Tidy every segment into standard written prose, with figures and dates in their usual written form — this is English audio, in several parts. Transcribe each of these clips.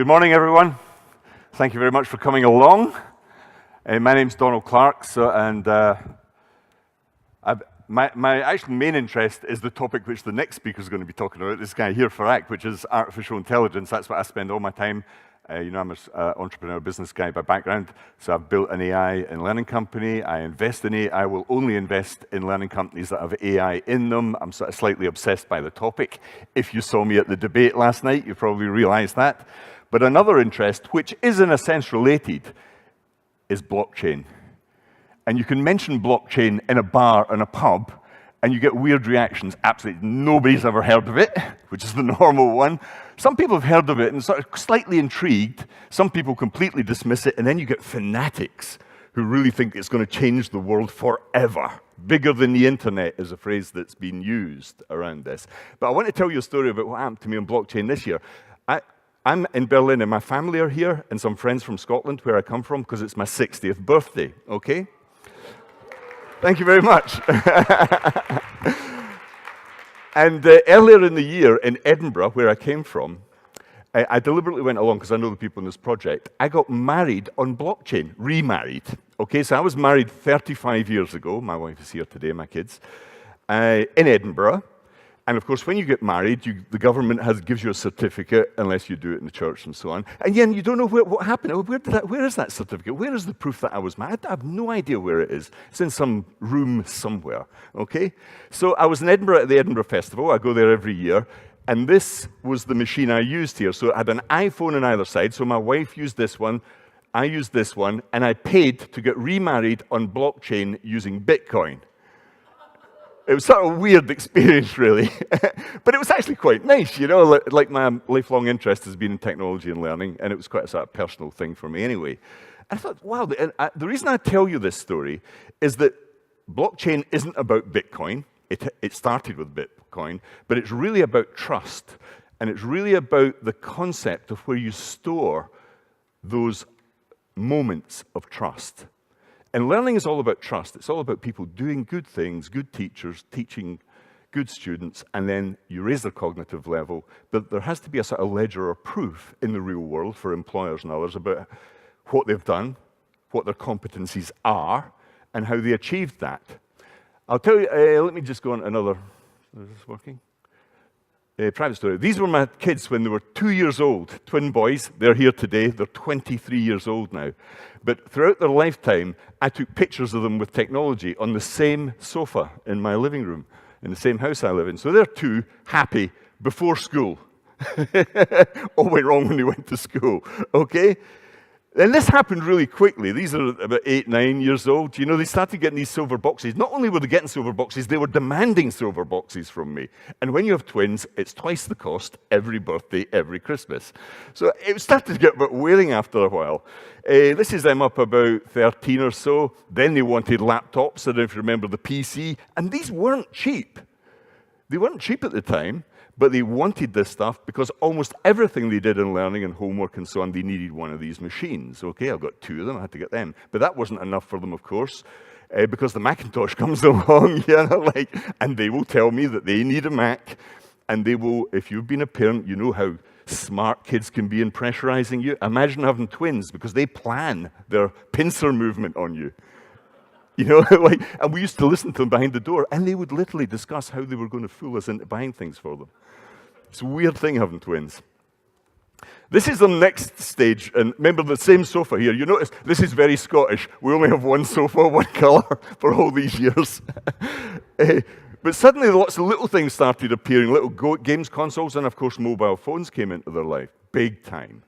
Good morning, everyone. Thank you very much for coming along. My name's Donald Clark, my actual main interest is the topic which the next speaker is going to be talking about, this guy here, Farak, which is artificial intelligence. That's what I spend all my time. I'm an entrepreneur, business guy by background, so I've built an AI and learning company. I invest in AI. I will only invest in learning companies that have AI in them. I'm sort of slightly obsessed by the topic. If you saw me at the debate last night, you probably realized that. But another interest, which is in a sense related, is blockchain. And you can mention blockchain in a bar and a pub, and you get weird reactions. Absolutely nobody's ever heard of it, which is the normal one. Some people have heard of it and sort of slightly intrigued. Some people completely dismiss it, and then you get fanatics who really think it's going to change the world forever. Bigger than the internet is a phrase that's been used around this. But I want to tell you a story about what happened to me on blockchain this year. I'm in Berlin, and my family are here, and some friends from Scotland, where I come from, because it's my 60th birthday, okay? Thank you very much. And earlier in the year in Edinburgh, where I came from, I deliberately went along, because I know the people in this project. I got married on blockchain, remarried. Okay, so I was married 35 years ago. My wife is here today, my kids, in Edinburgh. And of course, when you get married, the government gives you a certificate, unless you do it in the church and so on. And then you don't know what happened. Where is that certificate? Where is the proof that I was married? I have no idea where it is. It's in some room somewhere, okay? So I was in Edinburgh at the Edinburgh Festival. I go there every year. And this was the machine I used here. So it had an iPhone on either side. So my wife used this one. I used this one. And I paid to get remarried on blockchain using Bitcoin. It was sort of a weird experience, really. But it was actually quite nice, you know, like my lifelong interest has been in technology and learning, and it was quite a sort of personal thing for me anyway. And I thought, wow, the reason I tell you this story is that blockchain isn't about Bitcoin. It started with Bitcoin, but it's really about trust. And it's really about the concept of where you store those moments of trust. And learning is all about trust. It's all about people doing good things, good teachers, teaching good students, and then you raise their cognitive level. But there has to be a sort of ledger or proof in the real world for employers and others about what they've done, what their competencies are, and how they achieved that. I'll tell you, let me just go on another, is this working? Private story. These were my kids when they were 2 years old, twin boys. They're here today. They're 23 years old now. But throughout their lifetime, I took pictures of them with technology on the same sofa in my living room, in the same house I live in. So they're two happy before school. All went wrong when they went to school, okay? And this happened really quickly. These are about 8, 9 years old. You know, they started getting these silver boxes. Not only were they getting silver boxes, they were demanding silver boxes from me. And when you have twins, it's twice the cost every birthday, every Christmas. So it started to get a bit wearing after a while. This is them up about 13 or so. Then they wanted laptops. I don't know if you remember the PC. And these weren't cheap. They weren't cheap at the time. But they wanted this stuff because almost everything they did in learning and homework and so on, they needed one of these machines. Okay, I've got 2 of them, I had to get them. But that wasn't enough for them, of course, because the Macintosh comes along, you know, and they will tell me that they need a Mac, and they will, if you've been a parent, you know how smart kids can be in pressurizing you. Imagine having twins, because they plan their pincer movement on you. You know, and we used to listen to them behind the door, and they would literally discuss how they were going to fool us into buying things for them. It's a weird thing having twins. This is the next stage, and remember the same sofa here. You notice this is very Scottish. We only have one sofa, one colour for all these years. But suddenly lots of little things started appearing, little games consoles, and of course mobile phones came into their life, big time.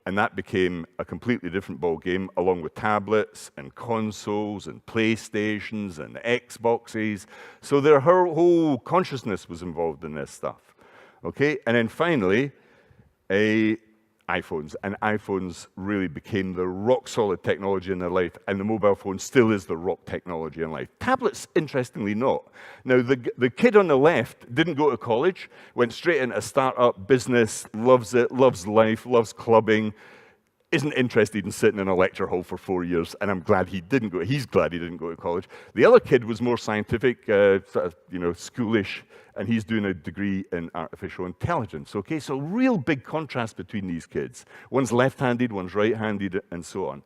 And that became a completely different ball game, along with tablets and consoles and PlayStations and Xboxes. So their whole consciousness was involved in this stuff. Okay, and then finally, iPhones. And iPhones really became the rock-solid technology in their life, and the mobile phone still is the rock technology in life. Tablets, interestingly, not. Now, the kid on the left didn't go to college, went straight into a startup business, loves it, loves life, loves clubbing, isn't interested in sitting in a lecture hall for 4 years, and I'm glad he didn't go. He's glad he didn't go to college. The other kid was more scientific, sort of, schoolish, and he's doing a degree in artificial intelligence. Okay, so real big contrast between these kids. One's left-handed, one's right-handed, and so on.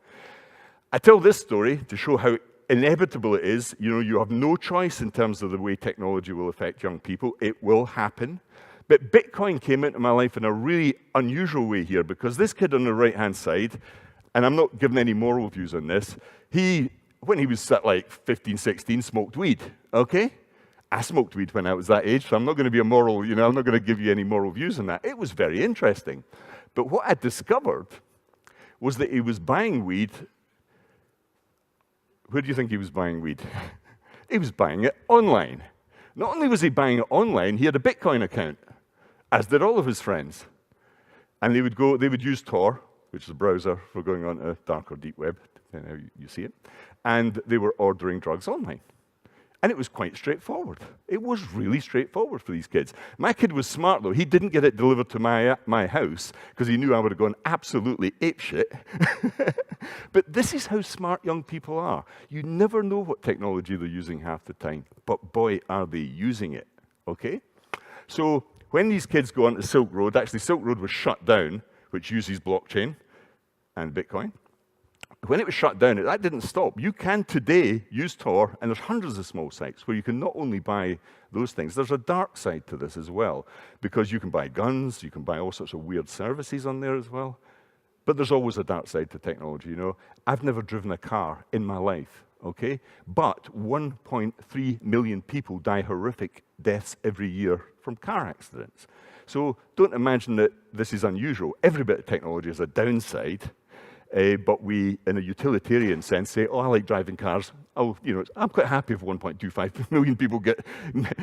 I tell this story to show how inevitable it is. You have no choice in terms of the way technology will affect young people. It will happen. But Bitcoin came into my life in a really unusual way here, because this kid on the right-hand side, and I'm not giving any moral views on this, when he was like 15, 16, smoked weed, okay? I smoked weed when I was that age, so I'm not going to be a moral, I'm not going to give you any moral views on that. It was very interesting. But what I discovered was that he was buying weed. Where do you think he was buying weed? He was buying it online. Not only was he buying it online, he had a Bitcoin account, as did all of his friends. And they would use Tor, which is a browser for going on a dark or deep web, depending on how you see it, and they were ordering drugs online. And it was quite straightforward. It was really straightforward for these kids. My kid was smart, though. He didn't get it delivered to my house, because he knew I would have gone absolutely apeshit. But this is how smart young people are. You never know what technology they're using half the time, but boy, are they using it, okay? So when these kids go onto Silk Road, actually Silk Road was shut down, which uses blockchain and Bitcoin. When it was shut down, that didn't stop. You can today use Tor, and there's hundreds of small sites where you can not only buy those things, there's a dark side to this as well, because you can buy guns, you can buy all sorts of weird services on there as well. But there's always a dark side to technology, I've never driven a car in my life, okay? But 1.3 million people die horrific deaths every year from car accidents. So don't imagine that this is unusual. Every bit of technology has a downside. But we, in a utilitarian sense, say, I like driving cars. I'm quite happy if 1.25 million people get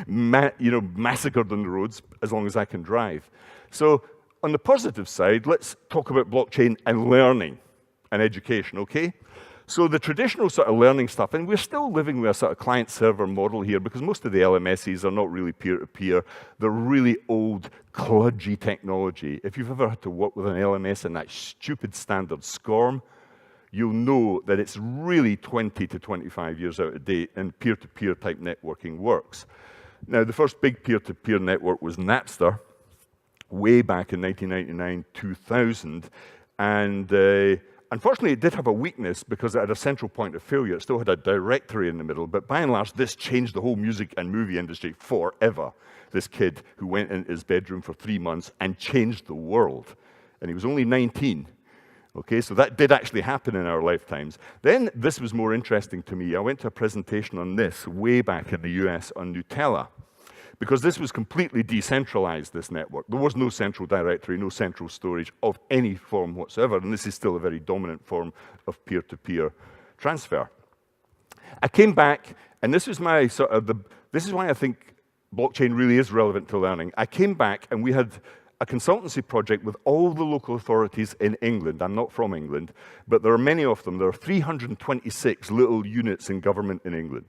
massacred on the roads as long as I can drive. So on the positive side, let's talk about blockchain and learning and education, okay? So the traditional sort of learning stuff, and we're still living with a sort of client-server model here, because most of the LMSs are not really peer-to-peer. They're really old, kludgy technology. If you've ever had to work with an LMS and that stupid standard SCORM, you'll know that it's really 20 to 25 years out of date, and peer-to-peer type networking works. Now, the first big peer-to-peer network was Napster, way back in 1999, 2000, and unfortunately, it did have a weakness because it had a central point of failure. It still had a directory in the middle, but by and large, this changed the whole music and movie industry forever. This kid who went into his bedroom for 3 months and changed the world. And he was only 19. Okay, so that did actually happen in our lifetimes. Then this was more interesting to me. I went to a presentation on this way back in the US on Nutella, because this was completely decentralized, this network. There was no central directory, no central storage of any form whatsoever, and this is still a very dominant form of peer-to-peer transfer. I came back, and this is my this is why I think blockchain really is relevant to learning. I came back, and we had a consultancy project with all the local authorities in England. I'm not from England, but there are many of them. There are 326 little units in government in England.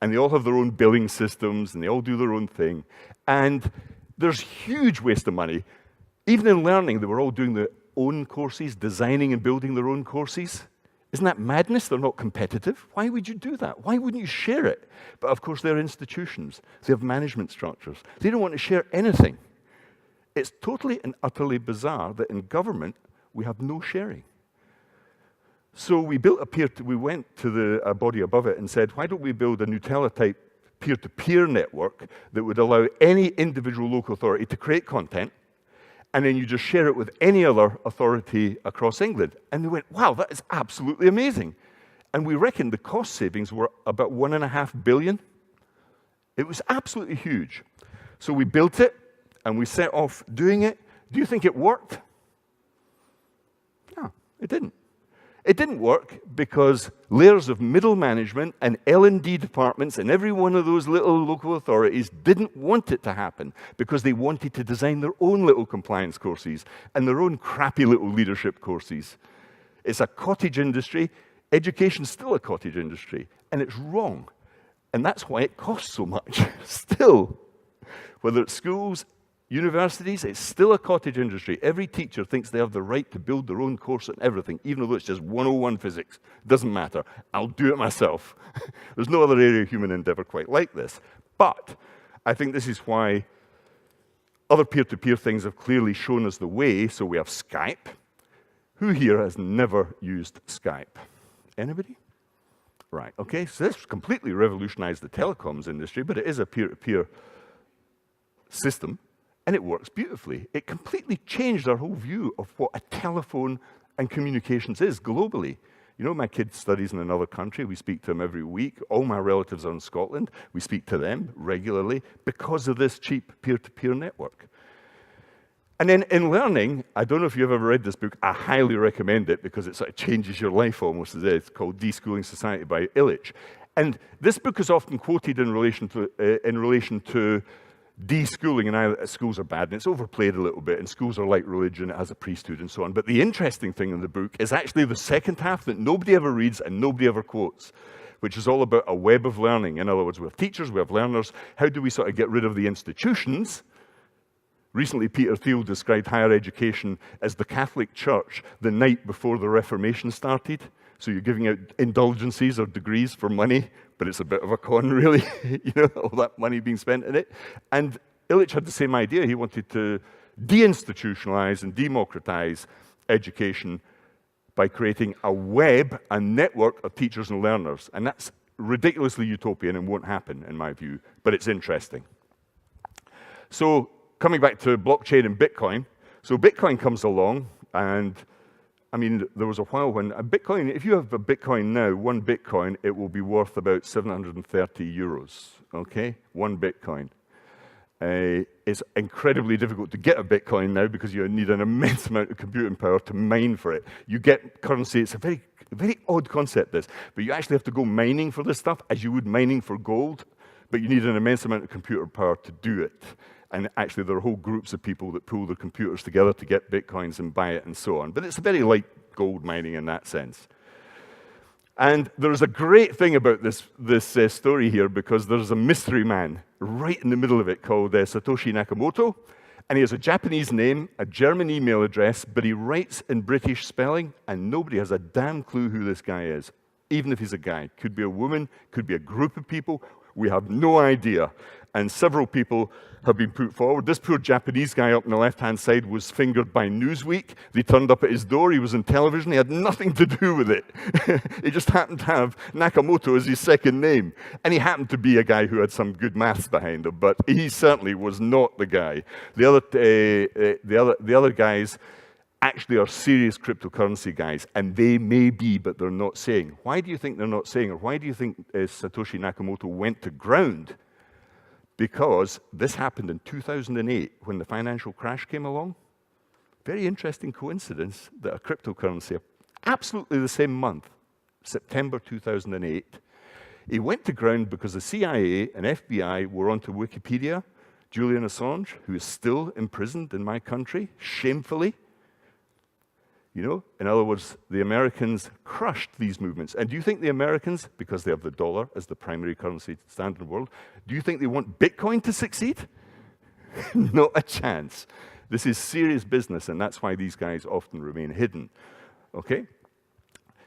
And they all have their own billing systems, and they all do their own thing. And there's huge waste of money. Even in learning, they were all doing their own courses, designing and building their own courses. Isn't that madness? They're not competitive. Why would you do that? Why wouldn't you share it? But of course, they're institutions. They have management structures. They don't want to share anything. It's totally and utterly bizarre that in government, we have no sharing. So we built we went to a body above it and said, why don't we build a Nutella-type peer-to-peer network that would allow any individual local authority to create content, and then you just share it with any other authority across England. And they went, wow, that is absolutely amazing. And we reckoned the cost savings were about $1.5 billion. It was absolutely huge. So we built it, and we set off doing it. Do you think it worked? No, it didn't. It didn't work because layers of middle management and L&D departments in every one of those little local authorities didn't want it to happen because they wanted to design their own little compliance courses and their own crappy little leadership courses. It's a cottage industry. Education's still a cottage industry, and it's wrong. And that's why it costs so much. Still, whether it's schools, Universities, it's still a cottage industry. Every teacher thinks they have the right to build their own course and everything, even though it's just 101 physics. Doesn't matter. I'll do it myself. There's no other area of human endeavor quite like this. But I think this is why other peer-to-peer things have clearly shown us the way. So we have Skype. Who here has never used Skype? Anybody? Right, okay, so this completely revolutionized the telecoms industry, but it is a peer-to-peer system, and it works beautifully. It completely changed our whole view of what a telephone and communications is globally. You know, my kid studies in another country. We speak to him every week. All my relatives are in Scotland. We speak to them regularly because of this cheap peer-to-peer network. And then in learning, I don't know if you've ever read this book. I highly recommend it because it sort of changes your life almost. It's called Deschooling Society by Illich. And this book is often quoted in relation to deschooling, and schools are bad, and it's overplayed a little bit, and schools are like religion, it has a priesthood and so on. But the interesting thing in the book is actually the second half that nobody ever reads and nobody ever quotes, which is all about a web of learning. In other words, we have teachers, we have learners. How do we sort of get rid of the institutions? Recently, Peter Thiel described higher education as the Catholic Church the night before the Reformation started. So you're giving out indulgences or degrees for money, but it's a bit of a con, really, you know, all that money being spent in it. And Illich had the same idea. He wanted to deinstitutionalize and democratize education by creating a web, a network of teachers and learners. And that's ridiculously utopian and won't happen, in my view, but it's interesting. So coming back to blockchain and Bitcoin, so Bitcoin comes along, and I mean, there was a while when a Bitcoin, if you have a Bitcoin now, one Bitcoin, it will be worth about 730 euros, okay? One Bitcoin. It's incredibly difficult to get a Bitcoin now because you need an immense amount of computing power to mine for it. You get currency, it's a very, very odd concept, this, but you actually have to go mining for this stuff as you would mining for gold, but you need an immense amount of computer power to do it. And actually, there are whole groups of people that pull their computers together to get Bitcoins and buy it and so on. But it's very like gold mining in that sense. And there's a great thing about this story here because there's a mystery man right in the middle of it called Satoshi Nakamoto. And he has a Japanese name, a German email address, but he writes in British spelling, and nobody has a damn clue who this guy is, even if he's a guy. Could be a woman, could be a group of people. We have no idea. And several people have been put forward. This poor Japanese guy up on the left-hand side was fingered by Newsweek. They turned up at his door. He was on television. He had nothing to do with it. He just happened to have Nakamoto as his second name. And he happened to be a guy who had some good maths behind him, but he certainly was not the guy. The other guys actually are serious cryptocurrency guys, and they may be, but they're not saying. Why do you think they're not saying, or why do you think Satoshi Nakamoto went to ground? Because this happened in 2008 when the financial crash came along. Very interesting coincidence that a cryptocurrency, absolutely the same month, September 2008, he went to ground because the CIA and FBI were onto Wikipedia. Julian Assange, who is still imprisoned in my country, shamefully. You know, in other words, the Americans crushed these movements. And do you think the Americans, because they have the dollar as the primary currency standard in the world, do you think they want Bitcoin to succeed? Not a chance. This is serious business, and that's why these guys often remain hidden. Okay?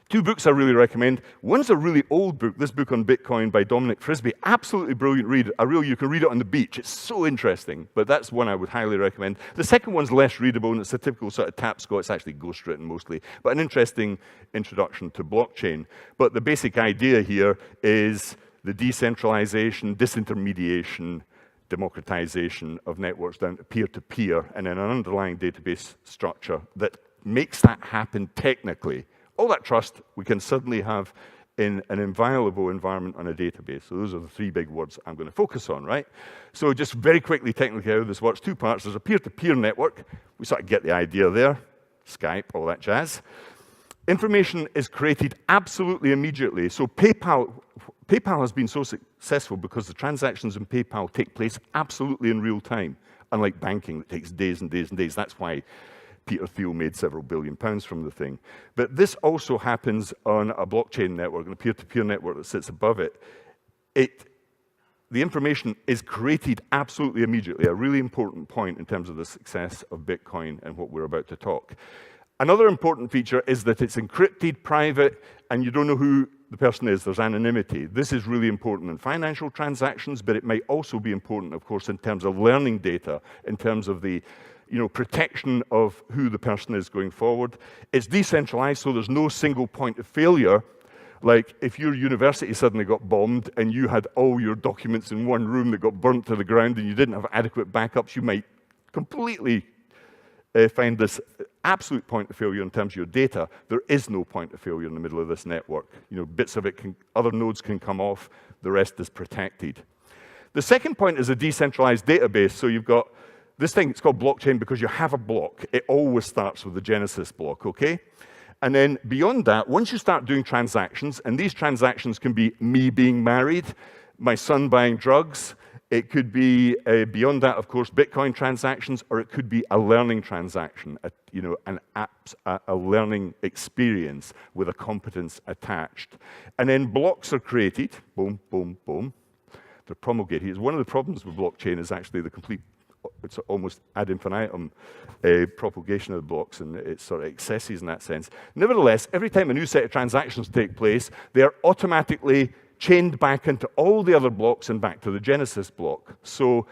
Two books I really recommend. One's a really old book, this book on Bitcoin by Dominic Frisby. Absolutely brilliant read. You can read it on the beach. It's so interesting, but that's one I would highly recommend. The second one's less readable, and it's a typical sort of tapscot. It's actually ghostwritten mostly, but an interesting introduction to blockchain. But the basic idea here is the decentralization, disintermediation, democratization of networks down to peer-to-peer, and then an underlying database structure that makes that happen technically. All that trust we can suddenly have in an inviolable environment on a database. So those are the three big words I'm going to focus on, right? So just very quickly, technically, how this works. Two parts. There's a peer-to-peer network. We sort of get the idea there. Skype, all that jazz. Information is created absolutely immediately. So PayPal has been so successful because the transactions in PayPal take place absolutely in real time, unlike banking that takes days and days and days. That's why Peter Thiel made several billion pounds from the thing. But this also happens on a blockchain network, and a peer-to-peer network that sits above it. the information is created absolutely immediately, a really important point in terms of the success of Bitcoin and what we're about to talk. Another important feature is that it's encrypted, private, and you don't know who the person is. There's anonymity. This is really important in financial transactions, but it might also be important, of course, in terms of learning data, in terms of the protection of who the person is going forward. It's decentralized, so there's no single point of failure. Like if your university suddenly got bombed and you had all your documents in one room that got burnt to the ground and you didn't have adequate backups, you might completely find this absolute point of failure in terms of your data. There is no point of failure in the middle of this network. Bits of it other nodes can come off, the rest is protected. The second point is a decentralized database. So you've got this thing, it's called blockchain because you have a block. It always starts with the Genesis block, okay? And then beyond that, once you start doing transactions, and these transactions can be me being married, my son buying drugs, it could be, beyond that, of course, Bitcoin transactions, or it could be a learning transaction, a learning experience with a competence attached. And then blocks are created, boom, boom, boom. They're promulgated. One of the problems with blockchain is actually the complete, it's almost ad infinitum propagation of the blocks, and it's sort of excesses in that sense. Nevertheless, every time a new set of transactions take place, they are automatically chained back into all the other blocks and back to the Genesis block. So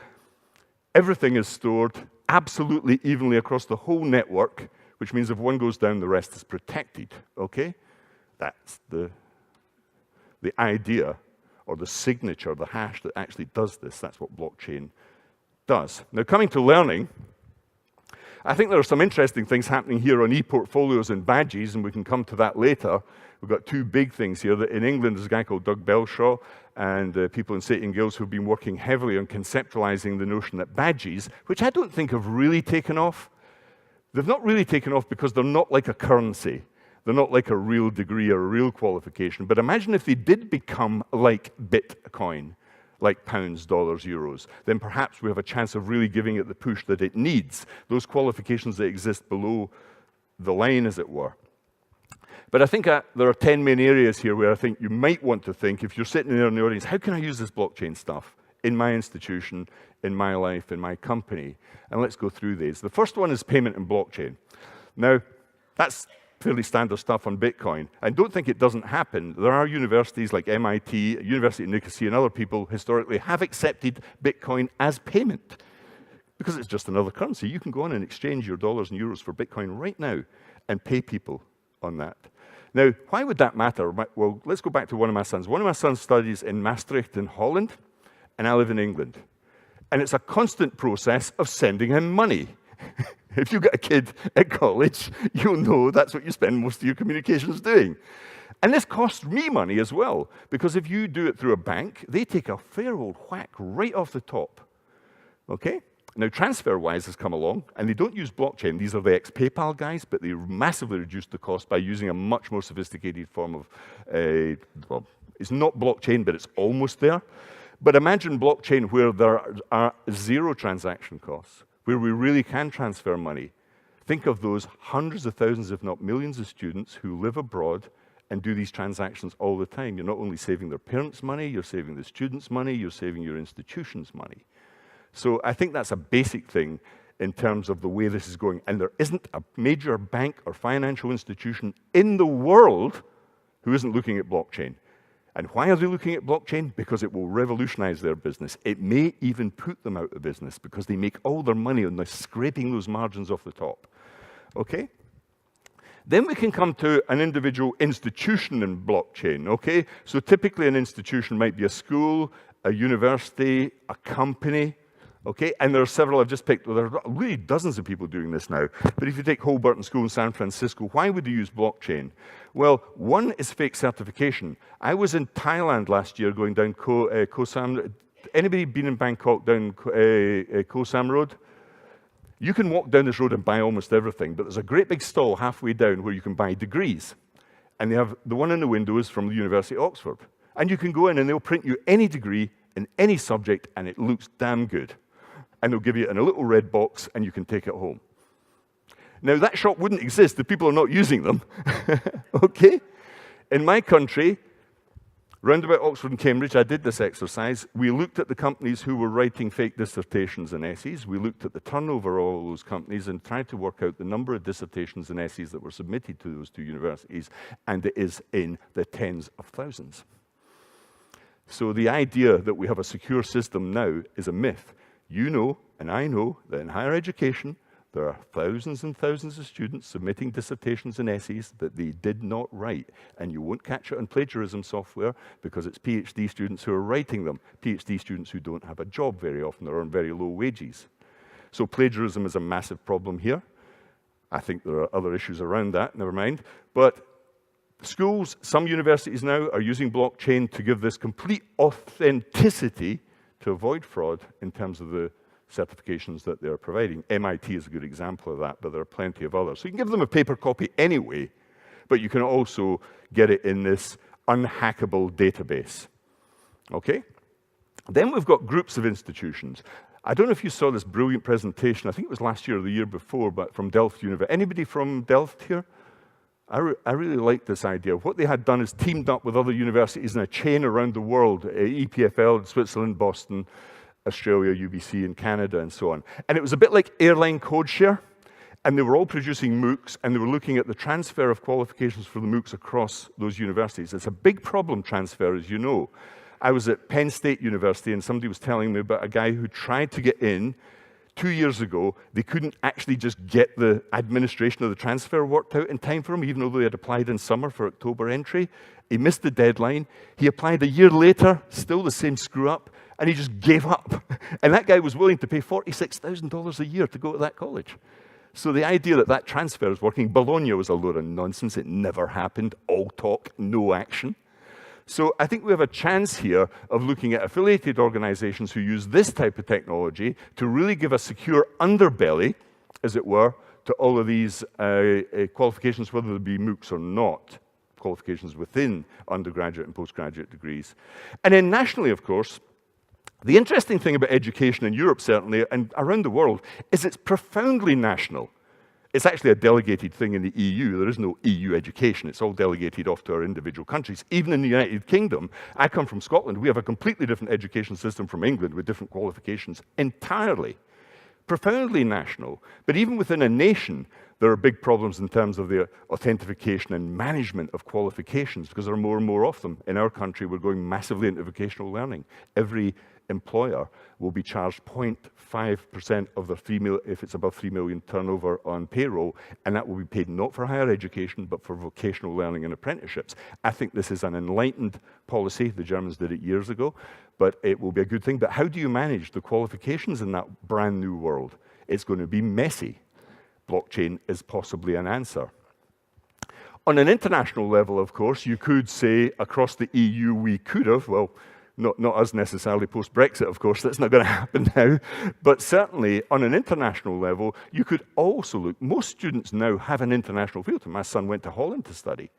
everything is stored absolutely evenly across the whole network, which means if one goes down, the rest is protected, okay? That's the idea, or the signature, the hash that actually does this. That's what blockchain does. Now, coming to learning, I think there are some interesting things happening here on Eportfolios and badges, and we can come to that later. We've got two big things here. In England, there's a guy called Doug Belshaw and people in City and Guilds who've been working heavily on conceptualizing the notion that badges, which I don't think have really taken off. They've not really taken off because they're not like a currency. They're not like a real degree or a real qualification. But imagine if they did become like Bitcoin, like pounds, dollars, euros, then perhaps we have a chance of really giving it the push that it needs, those qualifications that exist below the line, as it were. But I think there are 10 main areas here where I think you might want to think, if you're sitting there in the audience, how can I use this blockchain stuff in my institution, in my life, in my company? And let's go through these. The first one is payment and blockchain. Now, that's fairly standard stuff on Bitcoin. I don't think it doesn't happen. There are universities like MIT, University of Nicosia, and other people historically have accepted Bitcoin as payment because it's just another currency. You can go on and exchange your dollars and euros for Bitcoin right now and pay people on that. Now, why would that matter? Well, let's go back to one of my sons. One of my sons studies in Maastricht in Holland, and I live in England. And it's a constant process of sending him money. If you've got a kid at college, you'll know that's what you spend most of your communications doing. And this costs me money as well, because if you do it through a bank, they take a fair old whack right off the top. Okay? Now, TransferWise has come along, and they don't use blockchain. These are the ex-PayPal guys, but they massively reduced the cost by using a much more sophisticated form of, well, it's not blockchain, but it's almost there. But imagine blockchain where there are zero transaction costs, where we really can transfer money. Think of those hundreds of thousands, if not millions of students who live abroad and do these transactions all the time. You're not only saving their parents' money, you're saving the students' money, you're saving your institution's money. So I think that's a basic thing in terms of the way this is going. And there isn't a major bank or financial institution in the world who isn't looking at blockchain. And why are they looking at blockchain? Because it will revolutionize their business. It may even put them out of business because they make all their money on scraping those margins off the top. Okay? Then we can come to an individual institution in blockchain, okay? So typically an institution might be a school, a university, a company, okay? And there are several I've just picked. There are really dozens of people doing this now. But if you take Hobart School in San Francisco, why would you use blockchain? Well, one is fake certification. I was in Thailand last year going down Koh Sam. Anybody been in Bangkok down Koh Sam Road? You can walk down this road and buy almost everything, but there's a great big stall halfway down where you can buy degrees. And they have the one in the window is from the University of Oxford. And you can go in and they'll print you any degree in any subject, and it looks damn good. And they'll give you it in a little red box, and you can take it home. Now, that shop wouldn't exist if people are not using them, okay? In my country, Round about Oxford and Cambridge, I did this exercise. We looked at the companies who were writing fake dissertations and essays. We looked at the turnover of all those companies and tried to work out the number of dissertations and essays that were submitted to those two universities, and it is in the tens of thousands. So the idea that we have a secure system now is a myth. You know, and I know, that in higher education, there are thousands and thousands of students submitting dissertations and essays that they did not write. And you won't catch it on plagiarism software because it's PhD students who are writing them, PhD students who don't have a job very often or earn very low wages. So plagiarism is a massive problem here. I think there are other issues around that, never mind. But schools, some universities now are using blockchain to give this complete authenticity to avoid fraud in terms of the certifications that they're providing. MIT is a good example of that, but there are plenty of others. So you can give them a paper copy anyway, but you can also get it in this unhackable database. Okay? Then we've got groups of institutions. I don't know if you saw this brilliant presentation, I think it was last year or the year before, but from Delft University. Anybody from Delft here? I really like this idea. What they had done is teamed up with other universities in a chain around the world, EPFL in Switzerland, Boston, Australia, UBC in Canada, and so on. And it was a bit like airline code share, and they were all producing MOOCs, and they were looking at the transfer of qualifications for the MOOCs across those universities. It's a big problem, transfer, as you know. I was at Penn State University, and somebody was telling me about a guy who tried to get in 2 years ago. They couldn't actually just get the administration of the transfer worked out in time for him, even though they had applied in summer for October entry. He missed the deadline. He applied a year later, still the same screw-up, and he just gave up. And that guy was willing to pay $46,000 a year to go to that college. So the idea that that transfer is working, Bologna was a load of nonsense. It never happened. All talk, no action. So I think we have a chance here of looking at affiliated organizations who use this type of technology to really give a secure underbelly, as it were, to all of these qualifications, whether they be MOOCs or not, qualifications within undergraduate and postgraduate degrees. And then nationally, of course, the interesting thing about education in Europe, certainly, and around the world, is it's profoundly national. It's actually a delegated thing in the EU. There is no EU education. It's all delegated off to our individual countries. Even in the United Kingdom, I come from Scotland, we have a completely different education system from England with different qualifications entirely. Profoundly national. But even within a nation, there are big problems in terms of the authentication and management of qualifications because there are more and more of them. In our country, we're going massively into vocational learning. Every employer will be charged 0.5% of their if it's above 3 million turnover on payroll, and that will be paid not for higher education, but for vocational learning and apprenticeships. I think this is an enlightened policy. The Germans did it years ago, but it will be a good thing. But how do you manage the qualifications in that brand new world? It's going to be messy. Blockchain is possibly an answer. On an international level, of course, you could say across the EU we could have, well, not us necessarily post-Brexit, of course, that's not going to happen now, but certainly on an international level, you could also look, most students now have an international field. My son went to Holland to study.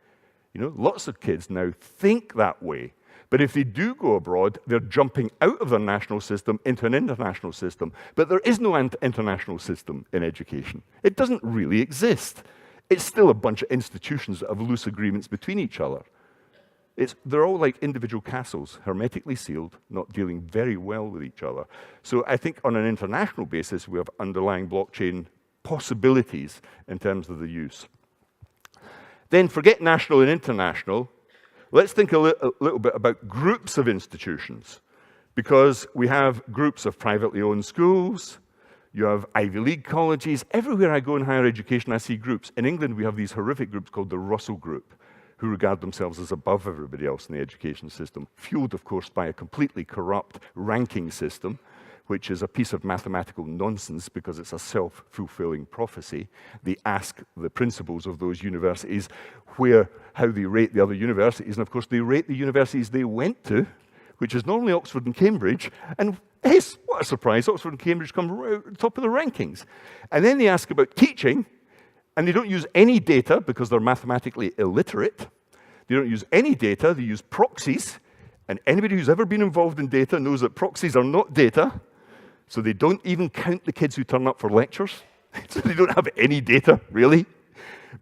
You know, lots of kids now think that way. But if they do go abroad, they're jumping out of their national system into an international system. But there is no international system in education. It doesn't really exist. It's still a bunch of institutions that have loose agreements between each other. They're all like individual castles, hermetically sealed, not dealing very well with each other. So I think on an international basis, we have underlying blockchain possibilities in terms of the use. Then forget national and international. Let's think a little bit about groups of institutions, because we have groups of privately owned schools, you have Ivy League colleges. Everywhere I go in higher education, I see groups. In England, we have these horrific groups called the Russell Group, who regard themselves as above everybody else in the education system, fueled, of course, by a completely corrupt ranking system, which is a piece of mathematical nonsense because it's a self-fulfilling prophecy. They ask the principals of those universities how they rate the other universities, and of course they rate the universities they went to, which is normally Oxford and Cambridge, and yes, what a surprise, Oxford and Cambridge come right at the top of the rankings. And then they ask about teaching, and they don't use any data because they're mathematically illiterate. They don't use any data, they use proxies, and anybody who's ever been involved in data knows that proxies are not data, so they don't even count the kids who turn up for lectures, so they don't have any data, really.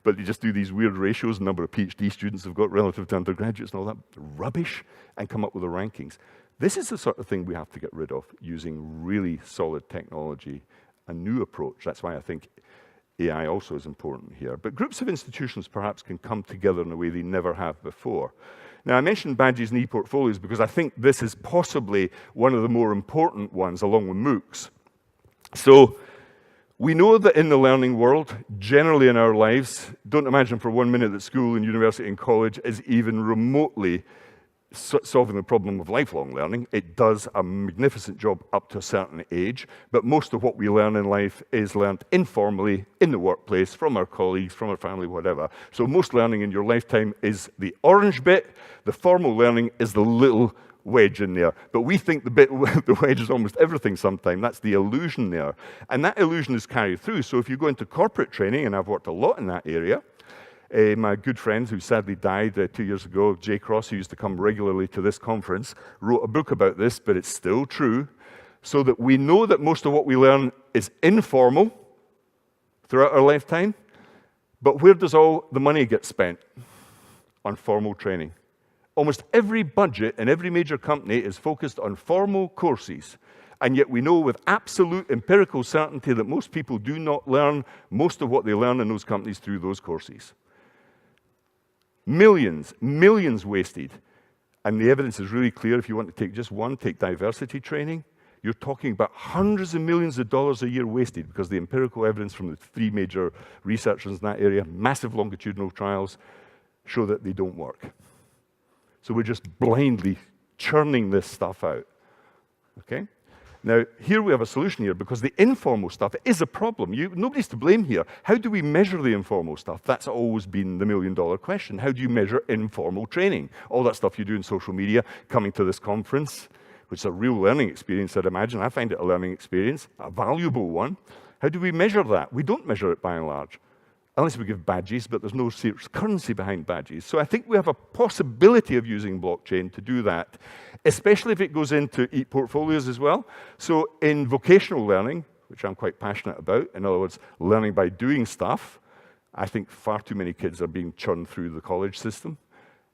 but they just do these weird ratios, number of PhD students they've got relative to undergraduates and all that rubbish, and come up with the rankings. This is the sort of thing we have to get rid of using really solid technology, a new approach. That's why I think AI also is important here. But groups of institutions perhaps can come together in a way they never have before. Now, I mentioned badges and Eportfolios because I think this is possibly one of the more important ones, along with MOOCs. So we know that in the learning world, generally in our lives, don't imagine for 1 minute that school and university and college is even remotely solving the problem of lifelong learning. It does a magnificent job up to a certain age, but most of what we learn in life is learned informally in the workplace, from our colleagues, from our family, whatever. So most learning in your lifetime is the orange bit. The formal learning is the little wedge in there. But we think the wedge is almost everything sometimes. That's the illusion there. And that illusion is carried through. So if you go into corporate training, and I've worked a lot in that area, my good friend who sadly died 2 years ago, Jay Cross, who used to come regularly to this conference, wrote a book about this, but it's still true, so that we know that most of what we learn is informal throughout our lifetime, but where does all the money get spent? On formal training. Almost every budget in every major company is focused on formal courses, and yet we know with absolute empirical certainty that most people do not learn most of what they learn in those companies through those courses. Millions wasted. And the evidence is really clear. If you want to take just one, take diversity training. You're talking about hundreds of millions of dollars a year wasted because the empirical evidence from the 3 major researchers in that area, massive longitudinal trials, show that they don't work. So we're just blindly churning this stuff out. Okay? Now, here we have a solution here because the informal stuff is a problem. Nobody's to blame here. How do we measure the informal stuff? That's always been the million-dollar question. How do you measure informal training? All that stuff you do in social media, coming to this conference, which is a real learning experience, I'd imagine. I find it a learning experience, a valuable one. How do we measure that? We don't measure it by and large, unless we give badges, but there's no serious currency behind badges. So I think we have a possibility of using blockchain to do that, especially if it goes into Eportfolios as well. So in vocational learning, which I'm quite passionate about, in other words, learning by doing stuff, I think far too many kids are being churned through the college system.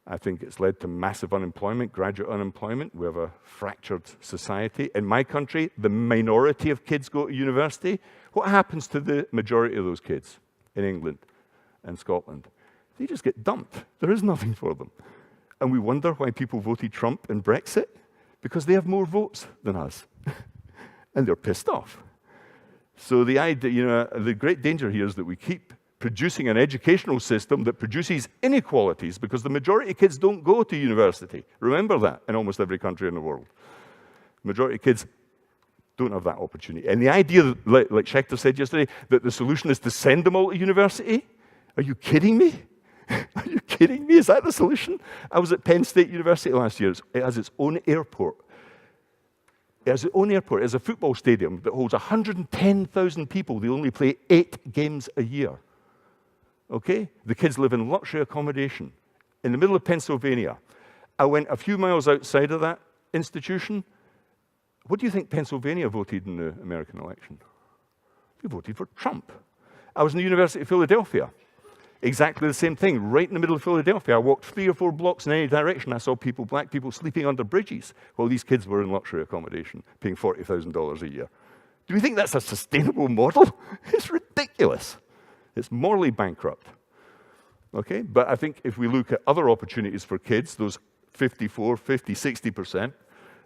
I think it's led to massive unemployment, graduate unemployment. We have a fractured society. In my country, the minority of kids go to university. What happens to the majority of those kids in England and Scotland? They just get dumped. There is nothing for them. And we wonder why people voted Trump in Brexit, because they have more votes than us. And they're pissed off. So the idea, the great danger here is that we keep producing an educational system that produces inequalities, because the majority of kids don't go to university. Remember that in almost every country in the world. The majority of kids don't have that opportunity. And the idea, like Schechter said yesterday, that the solution is to send them all to university? Are you kidding me? Are you kidding me? Is that the solution? I was at Penn State University last year. It has its own airport. It has its own airport. It has a football stadium that holds 110,000 people. They only play 8 games a year. Okay? The kids live in luxury accommodation in the middle of Pennsylvania. I went a few miles outside of that institution. What do you think Pennsylvania voted in the American election? They voted for Trump. I was in the University of Philadelphia. Exactly the same thing, right in the middle of Philadelphia. I walked 3 or 4 blocks in any direction. I saw black people sleeping under bridges while these kids were in luxury accommodation, paying $40,000 a year. Do we think that's a sustainable model? It's ridiculous. It's morally bankrupt. Okay, but I think if we look at other opportunities for kids, those 54, 50, 60%,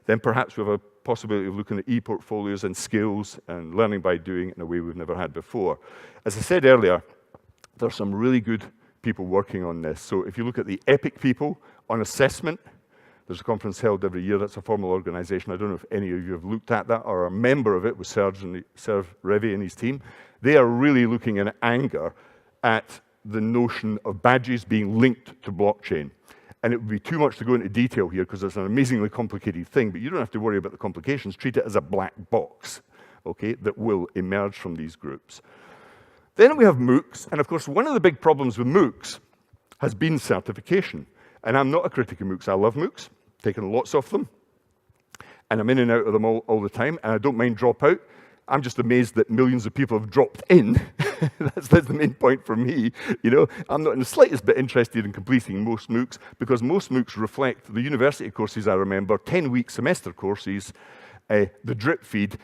then perhaps we have a possibility of looking at Eportfolios and skills and learning by doing in a way we've never had before. As I said earlier, there's some really good people working on this. So if you look at the EPIC people on assessment, there's a conference held every year. That's a formal organization. I don't know if any of you have looked at that or are a member of it with Serge Revy and his team. They are really looking in anger at the notion of badges being linked to blockchain. And it would be too much to go into detail here because it's an amazingly complicated thing, but you don't have to worry about the complications. Treat it as a black box, okay, that will emerge from these groups. Then we have MOOCs, and of course, one of the big problems with MOOCs has been certification. And I'm not a critic of MOOCs. I love MOOCs, taken lots of them, and I'm in and out of them all the time, and I don't mind drop out. I'm just amazed that millions of people have dropped in That's the main point for me. I'm not in the slightest bit interested in completing most MOOCs because most MOOCs reflect the university courses I remember, 10-week semester courses, the drip feed.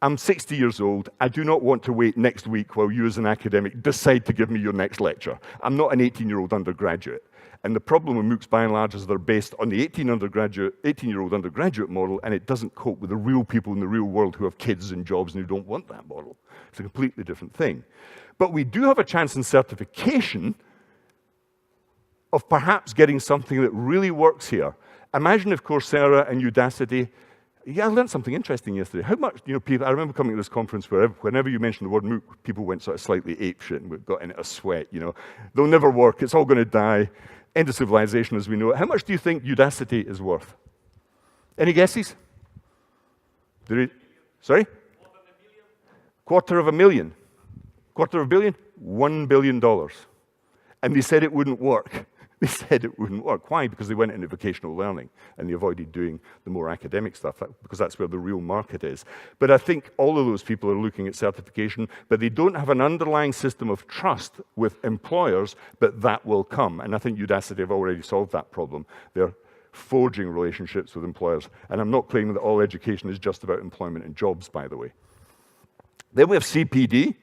I'm 60 years old. I do not want to wait next week while you as an academic decide to give me your next lecture. I'm not an 18-year-old undergraduate. And the problem with MOOCs, by and large, is they're based on the 18-year-old undergraduate model, and it doesn't cope with the real people in the real world who have kids and jobs and who don't want that model. It's a completely different thing. But we do have a chance in certification of perhaps getting something that really works here. Imagine if Coursera and Udacity. Yeah, I learned something interesting yesterday. How much, people, I remember coming to this conference where whenever you mentioned the word MOOC, people went sort of slightly apeshit and got in a sweat, They'll never work, it's all going to die. End of civilization as we know it. How much do you think Udacity is worth? Any guesses? Sorry? Quarter of a million. Quarter of a billion? $1 billion. And they said it wouldn't work. They said it wouldn't work. Why? Because they went into vocational learning and they avoided doing the more academic stuff because that's where the real market is. But I think all of those people are looking at certification, but they don't have an underlying system of trust with employers, but that will come. And I think Udacity have already solved that problem. They're forging relationships with employers. And I'm not claiming that all education is just about employment and jobs, by the way. Then we have CPD.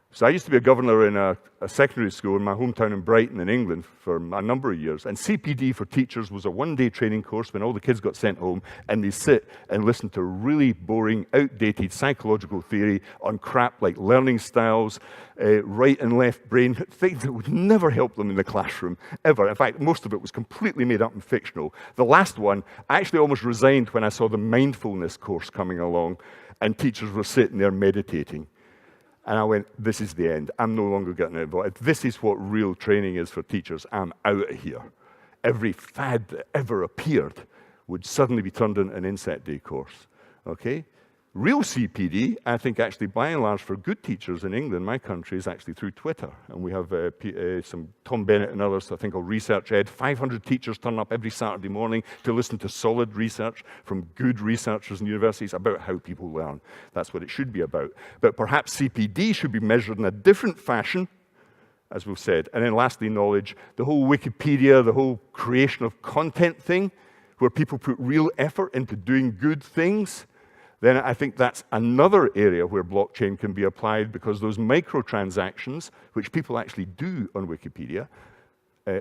So I used to be a governor in a secondary school in my hometown in Brighton in England for a number of years. And CPD for teachers was a one-day training course when all the kids got sent home and they sit and listen to really boring, outdated psychological theory on crap like learning styles, right and left brain, things that would never help them in the classroom, ever. In fact, most of it was completely made up and fictional. The last one, I actually almost resigned when I saw the mindfulness course coming along and teachers were sitting there meditating. And I went, this is the end. I'm no longer getting involved. If this is what real training is for teachers, I'm out of here. Every fad that ever appeared would suddenly be turned into an inset day course, okay? Real CPD, I think actually by and large for good teachers in England, my country, is actually through Twitter. And we have some Tom Bennett and others, I think called Research Ed. 500 teachers turn up every Saturday morning to listen to solid research from good researchers in universities about how people learn. That's what it should be about. But perhaps CPD should be measured in a different fashion, as we've said. And then lastly, knowledge. The whole Wikipedia, the whole creation of content thing, where people put real effort into doing good things, then I think that's another area where blockchain can be applied because those microtransactions, which people actually do on Wikipedia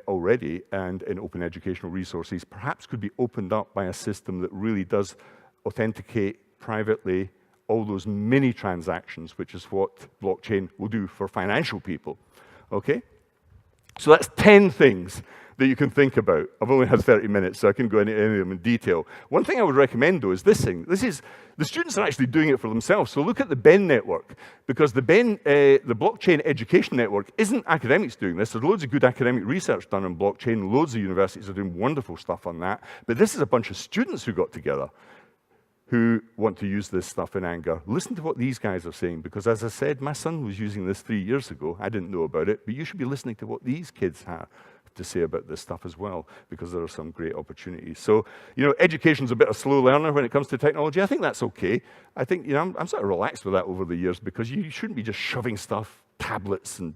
already and in open educational resources, perhaps could be opened up by a system that really does authenticate privately all those mini transactions, which is what blockchain will do for financial people, okay? So that's 10 things that you can think about. I've only had 30 minutes, so I can go into any of them in detail. One thing I would recommend, though, is this thing. The students are actually doing it for themselves. So look at the BEN network, because the Blockchain Education Network isn't academics doing this. There's loads of good academic research done on blockchain. Loads of universities are doing wonderful stuff on that. But this is a bunch of students who got together who want to use this stuff in anger. Listen to what these guys are saying, because as I said, my son was using this 3 years ago. I didn't know about it, but you should be listening to what these kids have to say about this stuff as well, because there are some great opportunities. So, education's a bit of a slow learner when it comes to technology. I think that's okay. I think, I'm sort of relaxed with that over the years, because you shouldn't be just shoving stuff, tablets and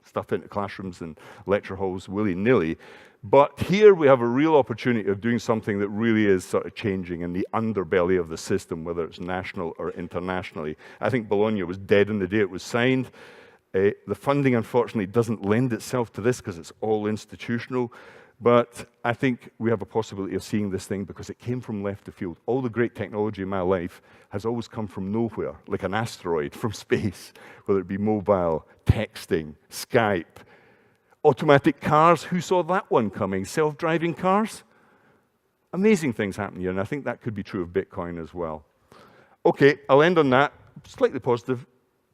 stuff into classrooms and lecture halls willy-nilly. But here we have a real opportunity of doing something that really is sort of changing in the underbelly of the system, whether it's national or internationally. I think Bologna was dead on the day it was signed. The funding, unfortunately, doesn't lend itself to this because it's all institutional. But I think we have a possibility of seeing this thing because it came from left of field. All the great technology in my life has always come from nowhere, like an asteroid from space, whether it be mobile, texting, Skype, automatic cars. Who saw that one coming? Self-driving cars? Amazing things happen here, and I think that could be true of Bitcoin as well. Okay, I'll end on that. Slightly positive,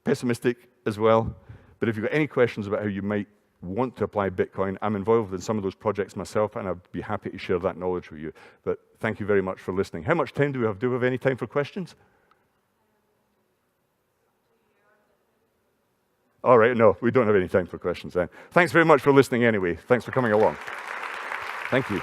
pessimistic as well. But if you've got any questions about how you might want to apply Bitcoin, I'm involved in some of those projects myself, and I'd be happy to share that knowledge with you. But thank you very much for listening. How much time do we have? Do we have any time for questions? All right, no, we don't have any time for questions then. Thanks very much for listening anyway. Thanks for coming along. Thank you.